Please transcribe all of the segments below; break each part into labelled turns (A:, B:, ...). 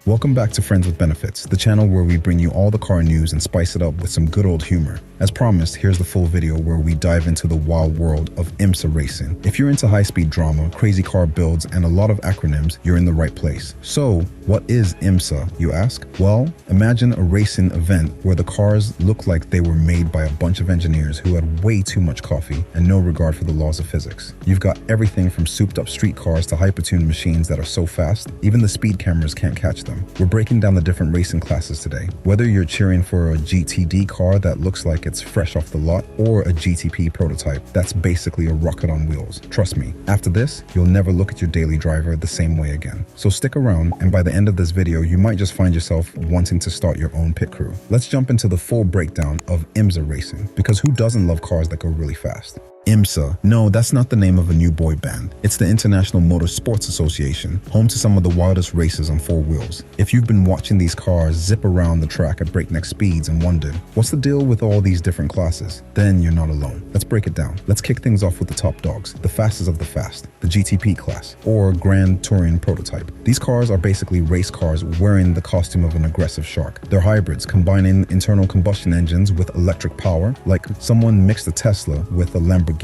A: Welcome back to Friends with Benefits, the channel where we bring you all the car news and spice it up with some good old humor. As promised, here's the full video where we dive into the wild world of IMSA racing. If you're into high-speed drama, crazy car builds, and a lot of acronyms, you're in the right place. So, what is IMSA, you ask? Well, imagine a racing event where the cars look like they were made by a bunch of engineers who had way too much coffee and no regard for the laws of physics. You've got everything from souped-up street cars to hyper-tuned machines that are so fast, even the speed cameras can't catch them. We're breaking down the different racing classes today. Whether you're cheering for a GTD car that looks like it's fresh off the lot or a GTP prototype that's basically a rocket on wheels, trust me, after this, you'll never look at your daily driver the same way again. So stick around, and by the end of this video, you might just find yourself wanting to start your own pit crew. Let's jump into the full breakdown of IMSA racing, because who doesn't love cars that go really fast? IMSA. No, that's not the name of a new boy band. It's the International Motorsports Association, home to some of the wildest races on four wheels. If you've been watching these cars zip around the track at breakneck speeds and wondered, what's the deal with all these different classes? Then you're not alone. Let's break it down. Let's kick things off with the top dogs, the fastest of the fast, the GTP class, or Grand Touring prototype. These cars are basically race cars wearing the costume of an aggressive shark. They're hybrids, combining internal combustion engines with electric power, like someone mixed a Tesla with a Lamborghini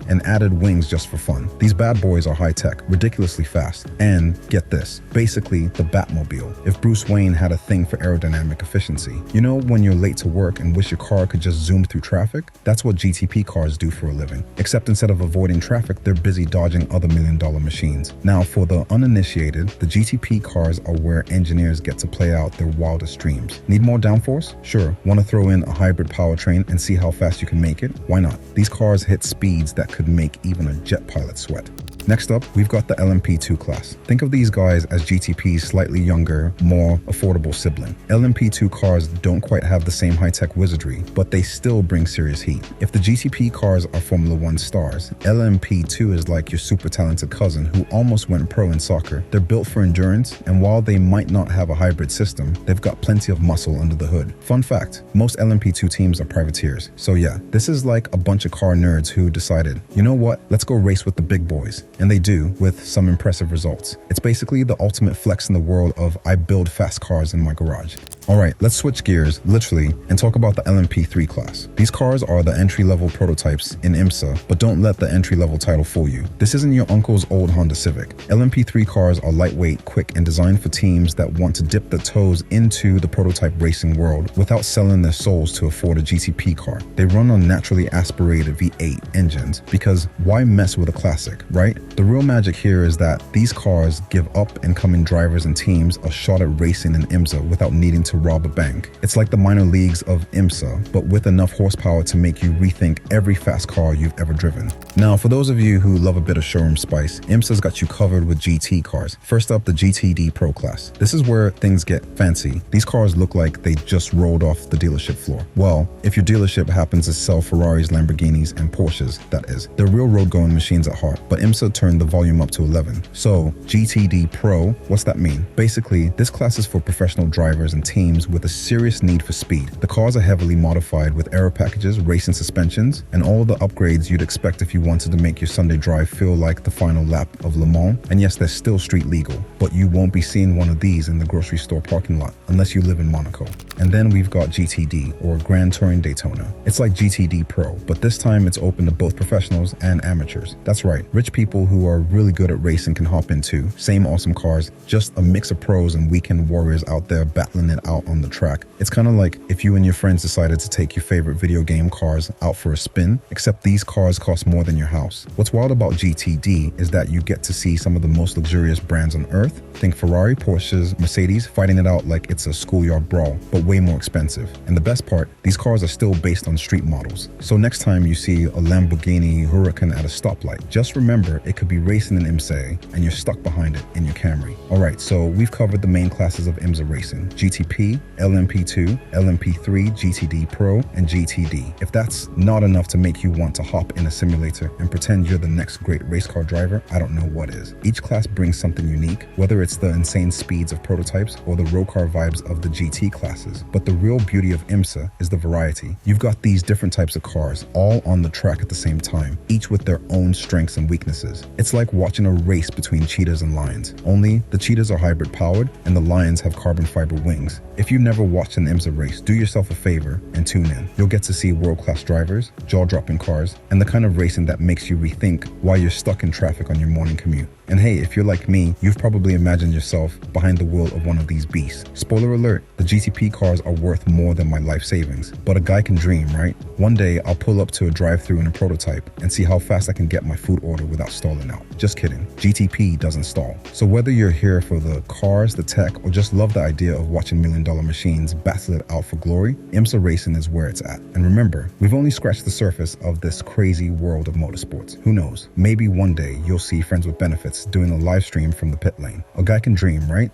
A: and added wings just for fun. These bad boys are high-tech, ridiculously fast, and get this, basically the Batmobile. If Bruce Wayne had a thing for aerodynamic efficiency. You know when you're late to work and wish your car could just zoom through traffic? That's what GTP cars do for a living. Except instead of avoiding traffic, they're busy dodging other million-dollar machines. Now, for the uninitiated, the GTP cars are where engineers get to play out their wildest dreams. Need more downforce? Sure. Want to throw in a hybrid powertrain and see how fast you can make it? Why not? These cars hit speeds that could make even a jet pilot sweat. Next up, we've got the LMP2 class. Think of these guys as GTP's slightly younger, more affordable sibling. LMP2 cars don't quite have the same high-tech wizardry, but they still bring serious heat. If the GTP cars are Formula One stars, LMP2 is like your super talented cousin who almost went pro in soccer. They're built for endurance, and while they might not have a hybrid system, they've got plenty of muscle under the hood. Fun fact, most LMP2 teams are privateers. So yeah, this is like a bunch of car nerds who decided, you know what, let's go race with the big boys. And they do, with some impressive results. It's basically the ultimate flex in the world of I build fast cars in my garage. Alright, let's switch gears, literally, and talk about the LMP3 class. These cars are the entry-level prototypes in IMSA, but don't let the entry-level title fool you. This isn't your uncle's old Honda Civic. LMP3 cars are lightweight, quick, and designed for teams that want to dip their toes into the prototype racing world without selling their souls to afford a GTP car. They run on naturally aspirated V8 engines, because why mess with a classic, right? The real magic here is that these cars give up-and-coming drivers and teams a shot at racing in IMSA without needing to rob a bank. It's like the minor leagues of IMSA, but with enough horsepower to make you rethink every fast car you've ever driven. Now, for those of you who love a bit of showroom spice, IMSA's got you covered with GT cars. First up, the GTD Pro class. This is where things get fancy. These cars look like they just rolled off the dealership floor. Well, if your dealership happens to sell Ferraris, Lamborghinis, and Porsches, that is. They're real road-going machines at heart, but IMSA turned the volume up to 11. So, GTD Pro, what's that mean? Basically, this class is for professional drivers and teams with a serious need for speed. The cars are heavily modified with aero packages, racing suspensions, and all the upgrades you'd expect if you wanted to make your Sunday drive feel like the final lap of Le Mans. And yes, they're still street legal, but you won't be seeing one of these in the grocery store parking lot unless you live in Monaco. And then we've got GTD, or Grand Touring Daytona. It's like GTD Pro, but this time it's open to both professionals and amateurs. That's right, rich people who are really good at racing can hop into. Same awesome cars, just a mix of pros and weekend warriors out there battling it out on the track. It's kind of like if you and your friends decided to take your favorite video game cars out for a spin, except these cars cost more than your house. What's wild about GTD is that you get to see some of the most luxurious brands on earth. Think Ferrari, Porsches, Mercedes fighting it out like it's a schoolyard brawl, but way more expensive. And the best part, these cars are still based on street models. So next time you see a Lamborghini Huracan at a stoplight, just remember it could be racing in IMSA and you're stuck behind it in your Camry. Alright, so we've covered the main classes of IMSA racing: GTP, LMP, LMP2, LMP3, GTD Pro, and GTD. If that's not enough to make you want to hop in a simulator and pretend you're the next great race car driver, I don't know what is. Each class brings something unique, whether it's the insane speeds of prototypes or the road car vibes of the GT classes. But the real beauty of IMSA is the variety. You've got these different types of cars, all on the track at the same time, each with their own strengths and weaknesses. It's like watching a race between cheetahs and lions, only the cheetahs are hybrid powered and the lions have carbon fiber wings. If you've never watched an IMSA race, do yourself a favor and tune in. You'll get to see world-class drivers, jaw-dropping cars, and the kind of racing that makes you rethink why you're stuck in traffic on your morning commute. And hey, if you're like me, you've probably imagined yourself behind the wheel of one of these beasts. Spoiler alert, the GTP cars are worth more than my life savings. But a guy can dream, right? One day, I'll pull up to a drive-thru in a prototype and see how fast I can get my food order without stalling out. Just kidding, GTP doesn't stall. So whether you're here for the cars, the tech, or just love the idea of watching million-dollar machines battle it out for glory, IMSA racing is where it's at. And remember, we've only scratched the surface of this crazy world of motorsports. Who knows? Maybe one day you'll see Friends with Benefits doing a live stream from the pit lane. A guy can dream, right?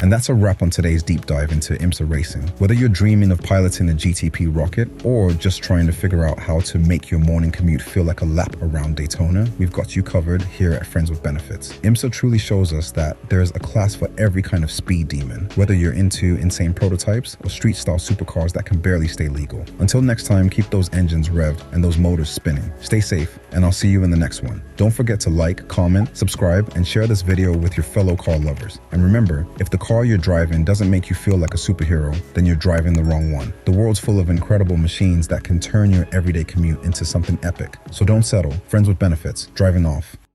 A: And that's a wrap on today's deep dive into IMSA racing. Whether you're dreaming of piloting a GTP rocket or just trying to figure out how to make your morning commute feel like a lap around Daytona, we've got you covered here at Friends with Benefits. IMSA truly shows us that there's a class for every kind of speed demon, whether you're into insane prototypes or street-style supercars that can barely stay legal. Until next time, keep those engines revved and those motors spinning. Stay safe, and I'll see you in the next one. Don't forget to like, comment, subscribe, and share this video with your fellow car lovers. And remember, if the car you're driving doesn't make you feel like a superhero, then you're driving the wrong one. The world's full of incredible machines that can turn your everyday commute into something epic. So don't settle. Friends with Benefits, driving off.